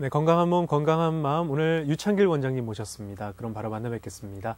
네, 건강한 몸, 건강한 마음. 오늘 유창길 원장님 모셨습니다. 그럼 바로 만나 뵙겠습니다.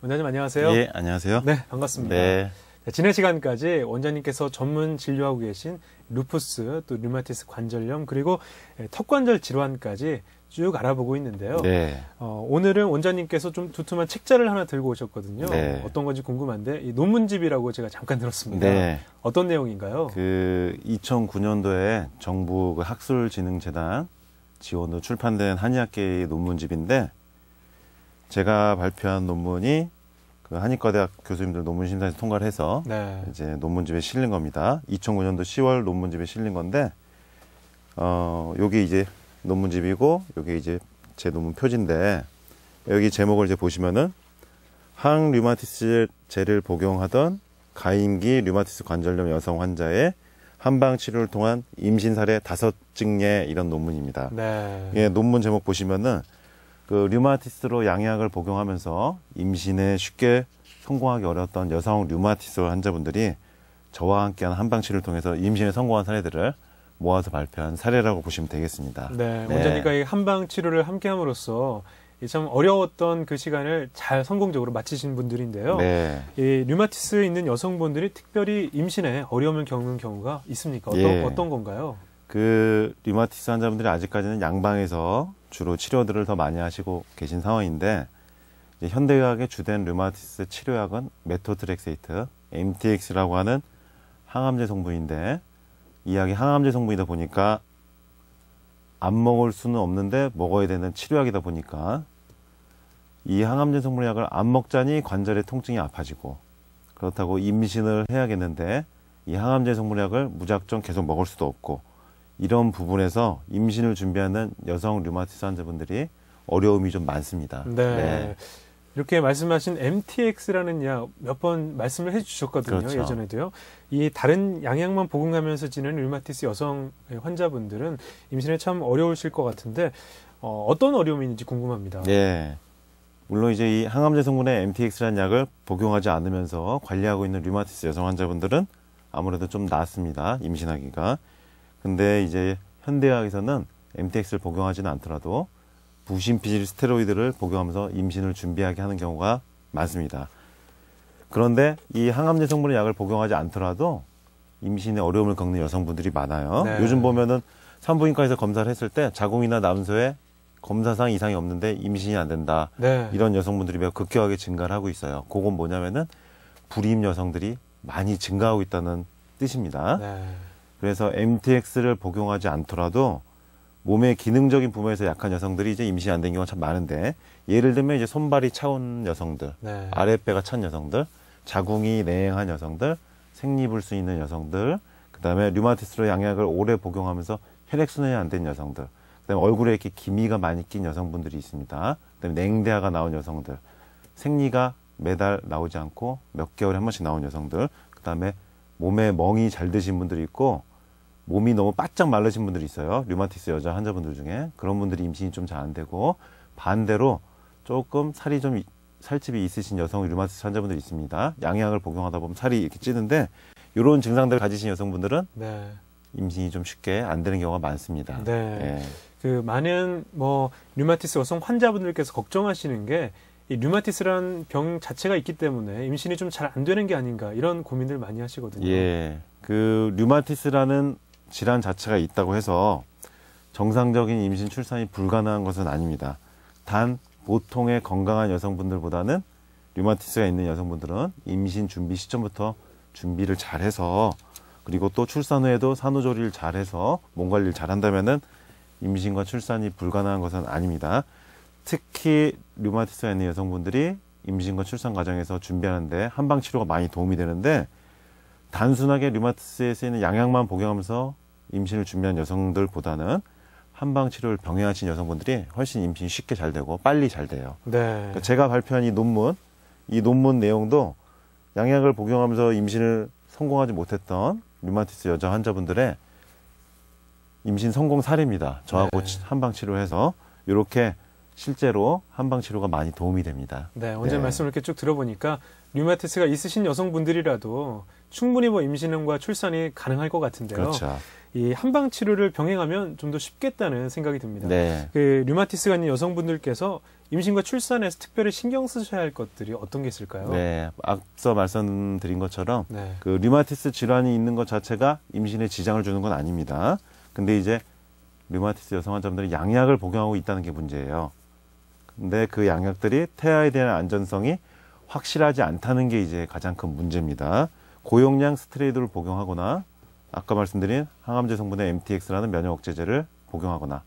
원장님 안녕하세요. 예, 안녕하세요. 네, 반갑습니다. 네. 네, 지난 시간까지 원장님께서 전문 진료하고 계신 루푸스, 또 류마티스 관절염, 그리고 턱관절 질환까지 쭉 알아보고 있는데요. 네. 오늘은 원장님께서 좀 두툼한 책자를 하나 들고 오셨거든요. 네. 어떤 건지 궁금한데, 이 논문집이라고 제가 잠깐 들었습니다. 네. 어떤 내용인가요? 2009년도에 정부 학술진흥재단 지원으로 출판된 한의학계의 논문집인데, 제가 발표한 논문이 한의과대학 교수님들 논문심사에서 통과를 해서 네. 이제 논문집에 실린 겁니다. 2009년도 10월 논문집에 실린 건데, 요게 이제 논문집이고, 요게 이제 제 논문 표지인데, 여기 제목을 이제 보시면은, 항류마티스제를 복용하던 가임기 류마티스 관절염 여성 환자의 한방 치료를 통한 임신 사례 5증례, 이런 논문입니다. 네. 예, 논문 제목 보시면은 류마티스로 양약을 복용하면서 임신에 쉽게 성공하기 어려웠던 여성 류마티스 환자분들이 저와 함께한 한방 치료를 통해서 임신에 성공한 사례들을 모아서 발표한 사례라고 보시면 되겠습니다. 네, 원장님과 이 한방 치료를 함께함으로써 참 어려웠던 그 시간을 잘 성공적으로 마치신 분들인데요. 네. 이 류마티스 있는 여성분들이 특별히 임신에 어려움을 겪는 경우가 있습니까? 어떤 건가요? 류마티스 환자분들이 아직까지는 양방에서 주로 치료들을 더 많이 하시고 계신 상황인데, 이제 현대의학의 주된 류마티스 치료약은 메토트렉세이트, MTX라고 하는 항암제 성분인데, 이 약이 항암제 성분이다 보니까 안 먹을 수는 없는데 먹어야 되는 치료약이다 보니까 이 항암제 성분의 약을 안 먹자니 관절의 통증이 아파지고, 그렇다고 임신을 해야겠는데 이 항암제 성분의 약을 무작정 계속 먹을 수도 없고, 이런 부분에서 임신을 준비하는 여성 류마티스 환자분들이 어려움이 좀 많습니다. 네. 네. 이렇게 말씀하신 MTX라는 약 몇 번 말씀을 해주셨거든요. 그렇죠. 예전에도요. 이 다른 양약만 복용하면서 지내는 류마티스 여성 환자분들은 임신에 참 어려우실 것 같은데 어떤 어려움이 있는지 궁금합니다. 네. 물론 이제 이 항암제 성분의 MTX라는 약을 복용하지 않으면서 관리하고 있는 류마티스 여성 환자분들은 아무래도 좀 낫습니다. 임신하기가. 근데 이제 현대의학에서는 MTX를 복용하지는 않더라도 부신피질 스테로이드를 복용하면서 임신을 준비하게 하는 경우가 많습니다. 그런데 이 항암제 성분의 약을 복용하지 않더라도 임신에 어려움을 겪는 여성분들이 많아요. 네. 요즘 보면은 산부인과에서 검사를 했을 때 자궁이나 남소에 검사상 이상이 없는데 임신이 안 된다. 네. 이런 여성분들이 매우 급격하게 증가를 하고 있어요. 그건 뭐냐면은 불임 여성들이 많이 증가하고 있다는 뜻입니다. 네. 그래서 MTX를 복용하지 않더라도 몸의 기능적인 부분에서 약한 여성들이 이제 임신이 안 된 경우가 참 많은데, 예를 들면 이제 손발이 차온 여성들, 네. 아랫배가 찬 여성들, 자궁이 냉한 여성들, 생리불 수 있는 여성들, 그 다음에 류마티스로 양약을 오래 복용하면서 혈액순환이 안 된 여성들, 그 다음에 얼굴에 이렇게 기미가 많이 낀 여성분들이 있습니다. 그 다음에 냉대화가 나온 여성들, 생리가 매달 나오지 않고 몇 개월에 한 번씩 나온 여성들, 그 다음에 몸에 멍이 잘 드신 분들이 있고 몸이 너무 바짝 마르신 분들이 있어요. 류마티스 여자 환자분들 중에. 그런 분들이 임신이 좀 잘 안 되고, 반대로 조금 살집이 있으신 여성 류마티스 환자분들이 있습니다. 양약을 복용하다 보면 살이 이렇게 찌는데, 이런 증상들을 가지신 여성분들은 네. 임신이 좀 쉽게 안 되는 경우가 많습니다. 네. 예. 많은 류마티스 여성 환자분들께서 걱정하시는 게 이 류마티스라는 병 자체가 있기 때문에 임신이 좀 잘 안 되는 게 아닌가, 이런 고민들 많이 하시거든요. 예. 류마티스라는 질환 자체가 있다고 해서 정상적인 임신 출산이 불가능한 것은 아닙니다. 단 보통의 건강한 여성분들보다는 류마티스가 있는 여성분들은 임신 준비 시점부터 준비를 잘해서, 그리고 또 출산 후에도 산후조리를 잘해서 몸 관리를 잘한다면은 임신과 출산이 불가능한 것은 아닙니다. 특히 류마티스가 있는 여성분들이 임신과 출산 과정에서 준비하는데 한방 치료가 많이 도움이 되는데, 단순하게 류마티스에 쓰이는 양약만 복용하면서 임신을 준비한 여성들보다는 한방 치료를 병행하신 여성분들이 훨씬 임신이 쉽게 잘 되고 빨리 잘 돼요. 네. 그러니까 제가 발표한 이 논문 내용도 양약을 복용하면서 임신을 성공하지 못했던 류마티스 여자 환자분들의 임신 성공 사례입니다. 저하고 네. 한방 치료해서 이렇게 실제로 한방 치료가 많이 도움이 됩니다. 네, 오늘 네. 말씀을 이렇게 쭉 들어보니까 류마티스가 있으신 여성분들이라도 충분히 뭐 임신과 출산이 가능할 것 같은데요. 그렇죠. 이 한방 치료를 병행하면 좀 더 쉽겠다는 생각이 듭니다. 네. 그 류마티스가 있는 여성분들께서 임신과 출산에서 특별히 신경 쓰셔야 할 것들이 어떤 게 있을까요? 네. 앞서 말씀드린 것처럼 네. 그 류마티스 질환이 있는 것 자체가 임신에 지장을 주는 건 아닙니다. 근데 이제 류마티스 여성 환자분들이 양약을 복용하고 있다는 게 문제예요. 근데 그 양약들이 태아에 대한 안전성이 확실하지 않다는 게 이제 가장 큰 문제입니다. 고용량 스테로이드를 복용하거나 아까 말씀드린 항암제 성분의 MTX라는 면역 억제제를 복용하거나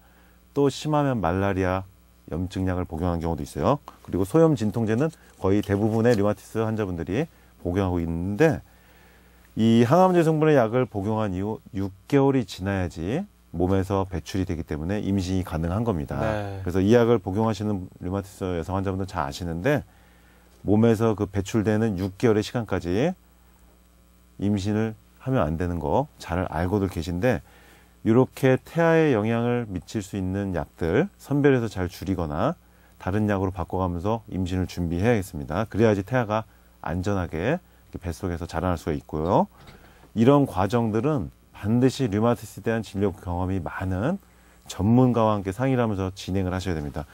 또 심하면 말라리아 염증약을 복용하는 경우도 있어요. 그리고 소염 진통제는 거의 대부분의 류마티스 환자분들이 복용하고 있는데 이 항암제 성분의 약을 복용한 이후 6개월이 지나야지 몸에서 배출이 되기 때문에 임신이 가능한 겁니다. 네. 그래서 이 약을 복용하시는 류마티스 여성 환자분들 잘 아시는데 몸에서 그 배출되는 6개월의 시간까지 임신을 하면 안 되는 거 잘 알고들 계신데 이렇게 태아에 영향을 미칠 수 있는 약들 선별해서 잘 줄이거나 다른 약으로 바꿔가면서 임신을 준비해야겠습니다. 그래야지 태아가 안전하게 뱃속에서 자라날 수가 있고요. 이런 과정들은 반드시 류마티스에 대한 진료 경험이 많은 전문가와 함께 상의를 하면서 진행을 하셔야 됩니다.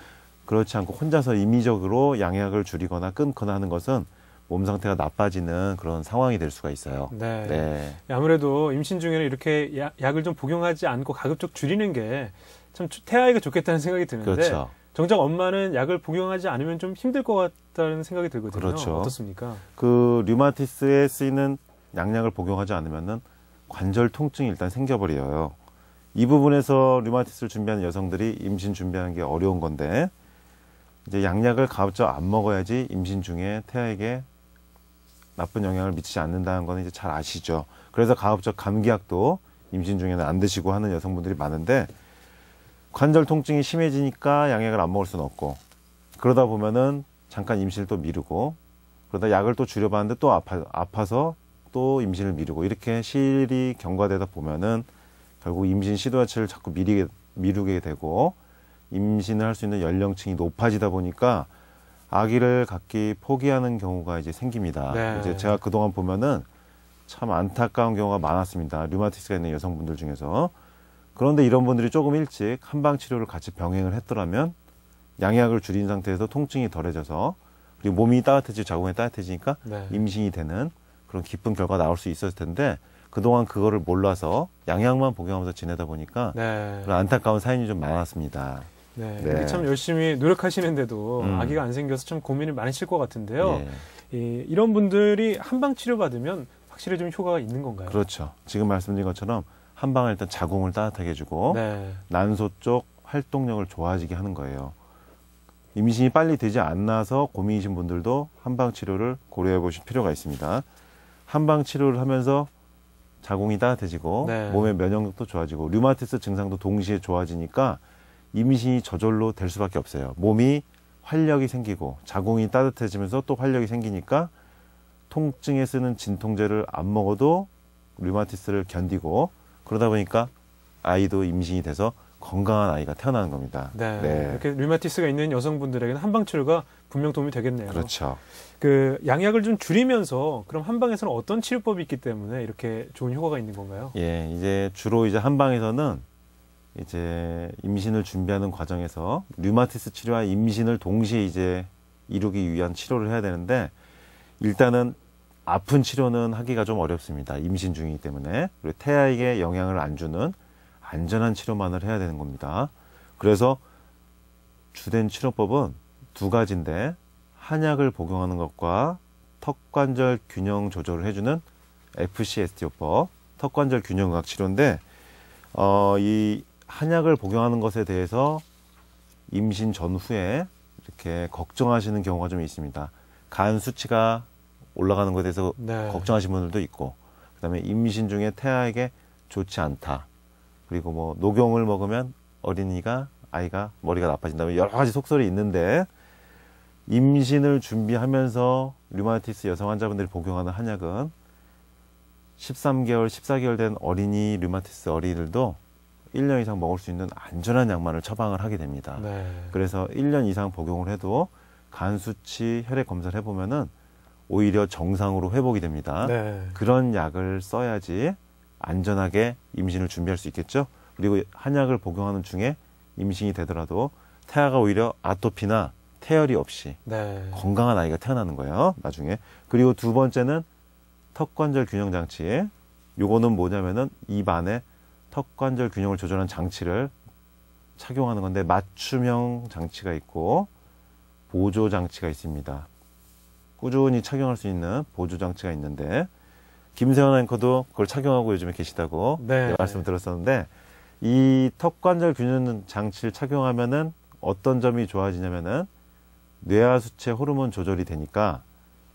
그렇지 않고 혼자서 임의적으로 양약을 줄이거나 끊거나 하는 것은 몸 상태가 나빠지는 그런 상황이 될 수가 있어요. 네. 네. 아무래도 임신 중에는 이렇게 약을 좀 복용하지 않고 가급적 줄이는 게 참 태아에게 좋겠다는 생각이 드는데 그렇죠. 정작 엄마는 약을 복용하지 않으면 좀 힘들 것 같다는 생각이 들거든요. 그렇죠. 어떻습니까? 그 류마티스에 쓰이는 양약을 복용하지 않으면은 관절 통증이 일단 생겨버려요. 이 부분에서 류마티스를 준비하는 여성들이 임신 준비하는 게 어려운 건데 이제 양약을 가급적 안 먹어야지 임신 중에 태아에게 나쁜 영향을 미치지 않는다는 거는 이제 잘 아시죠. 그래서 가급적 감기약도 임신 중에는 안 드시고 하는 여성분들이 많은데 관절 통증이 심해지니까 양약을 안 먹을 수는 없고 그러다 보면은 잠깐 임신을 또 미루고 그러다 약을 또 줄여봤는데 또 아파서 또 임신을 미루고 이렇게 시일이 경과되다 보면은 결국 임신 시도 자체를 자꾸 미루게 되고 임신을 할 수 있는 연령층이 높아지다 보니까 아기를 갖기 포기하는 경우가 이제 생깁니다. 네. 이제 제가 그동안 보면은 참 안타까운 경우가 많았습니다. 류마티스가 있는 여성분들 중에서. 그런데 이런 분들이 조금 일찍 한방 치료를 같이 병행을 했더라면 양약을 줄인 상태에서 통증이 덜해져서 그리고 몸이 따뜻해지고 자궁이 따뜻해지니까 네. 임신이 되는 그런 기쁜 결과가 나올 수 있었을 텐데 그동안 그거를 몰라서 양약만 복용하면서 지내다 보니까 네. 그런 안타까운 사연이 좀 많았습니다. 네. 네. 이렇게 참 열심히 노력하시는데도 아기가 안 생겨서 참 고민이 많으실 것 같은데요. 예. 이런 분들이 한방 치료 받으면 확실히 좀 효과가 있는 건가요? 그렇죠. 지금 말씀드린 것처럼 한방은 일단 자궁을 따뜻하게 해주고 네. 난소 쪽 활동력을 좋아지게 하는 거예요. 임신이 빨리 되지 않아서 고민이신 분들도 한방 치료를 고려해 보실 필요가 있습니다. 한방 치료를 하면서 자궁이 따뜻해지고 네. 몸의 면역력도 좋아지고 류마티스 증상도 동시에 좋아지니까 임신이 저절로 될 수밖에 없어요. 몸이 활력이 생기고 자궁이 따뜻해지면서 또 활력이 생기니까 통증에 쓰는 진통제를 안 먹어도 류마티스를 견디고 그러다 보니까 아이도 임신이 돼서 건강한 아이가 태어나는 겁니다. 네. 이렇게 류마티스가 있는 여성분들에게는 한방 치료가 분명 도움이 되겠네요. 그렇죠. 그 양약을 좀 줄이면서 그럼 한방에서는 어떤 치료법이 있기 때문에 이렇게 좋은 효과가 있는 건가요? 예, 이제 주로 이제 한방에서는 이제 임신을 준비하는 과정에서 류마티스 치료와 임신을 동시에 이제 이루기 위한 치료를 해야 되는데 일단은 아픈 치료는 하기가 좀 어렵습니다. 임신 중이기 때문에. 그리고 태아에게 영향을 안 주는 안전한 치료만을 해야 되는 겁니다. 그래서 주된 치료법은 두 가지인데 한약을 복용하는 것과 턱관절 균형 조절을 해주는 FCSTO법, 턱관절 균형의학 치료인데 이 한약을 복용하는 것에 대해서 임신 전후에 이렇게 걱정하시는 경우가 좀 있습니다. 간 수치가 올라가는 것에 대해서 네. 걱정하시는 분들도 있고 그다음에 임신 중에 태아에게 좋지 않다. 그리고 뭐 녹용을 먹으면 아이가 머리가 나빠진다. 여러 가지 속설이 있는데 임신을 준비하면서 류마티스 여성 환자분들이 복용하는 한약은 13개월, 14개월 된 어린이 류마티스 어린이들도 1년 이상 먹을 수 있는 안전한 약만을 처방을 하게 됩니다. 네. 그래서 1년 이상 복용을 해도 간 수치, 혈액 검사를 해보면은 오히려 정상으로 회복이 됩니다. 네. 그런 약을 써야지 안전하게 임신을 준비할 수 있겠죠. 그리고 한약을 복용하는 중에 임신이 되더라도 태아가 오히려 아토피나 태열이 없이 네. 건강한 아이가 태어나는 거예요. 나중에. 그리고 두 번째는 턱관절 균형 장치. 요거는 뭐냐면은 입 안에 턱관절 균형을 조절하는 장치를 착용하는 건데 맞춤형 장치가 있고 보조 장치가 있습니다. 꾸준히 착용할 수 있는 보조 장치가 있는데 김세현 앵커도 그걸 착용하고 요즘에 계시다고 네. 말씀을 들었었는데 이 턱관절 균형 장치를 착용하면은 어떤 점이 좋아지냐면은 뇌하수체 호르몬 조절이 되니까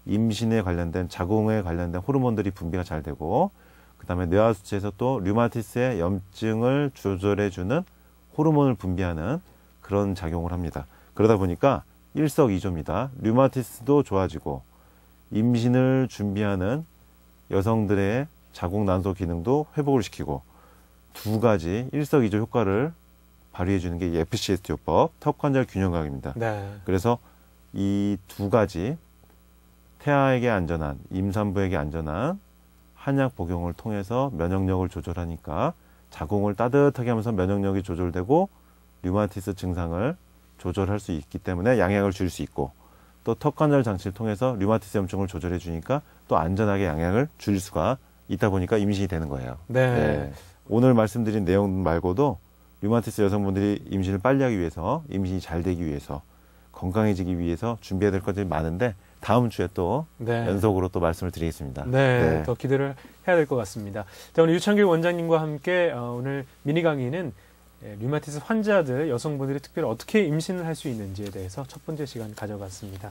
임신에 관련된 자궁에 관련된 호르몬들이 분비가 잘 되고 그다음에 뇌하수체에서 또 류마티스의 염증을 조절해주는 호르몬을 분비하는 그런 작용을 합니다. 그러다 보니까 일석이조입니다. 류마티스도 좋아지고 임신을 준비하는 여성들의 자궁 난소 기능도 회복을 시키고 두 가지 일석이조 효과를 발휘해 주는 게 이 FCS 요법 턱관절 균형각입니다. 네. 그래서 이 두 가지 태아에게 안전한 임산부에게 안전한 한약 복용을 통해서 면역력을 조절하니까 자궁을 따뜻하게 하면서 면역력이 조절되고 류마티스 증상을 조절할 수 있기 때문에 양약을 줄 수 있고 또 턱관절 장치를 통해서 류마티스 염증을 조절해 주니까 또 안전하게 양약을 줄 수가 있다 보니까 임신이 되는 거예요. 네. 네. 오늘 말씀드린 내용 말고도 류마티스 여성분들이 임신을 빨리 하기 위해서 임신이 잘 되기 위해서 건강해지기 위해서 준비해야 될 것들이 많은데 다음 주에 또 네. 연속으로 또 말씀을 드리겠습니다. 네. 더 기대를 해야 될 것 같습니다. 자, 오늘 유창길 원장님과 함께 오늘 미니 강의는 류마티스 환자들, 여성분들이 특별히 어떻게 임신을 할 수 있는지에 대해서 첫 번째 시간 가져갔습니다.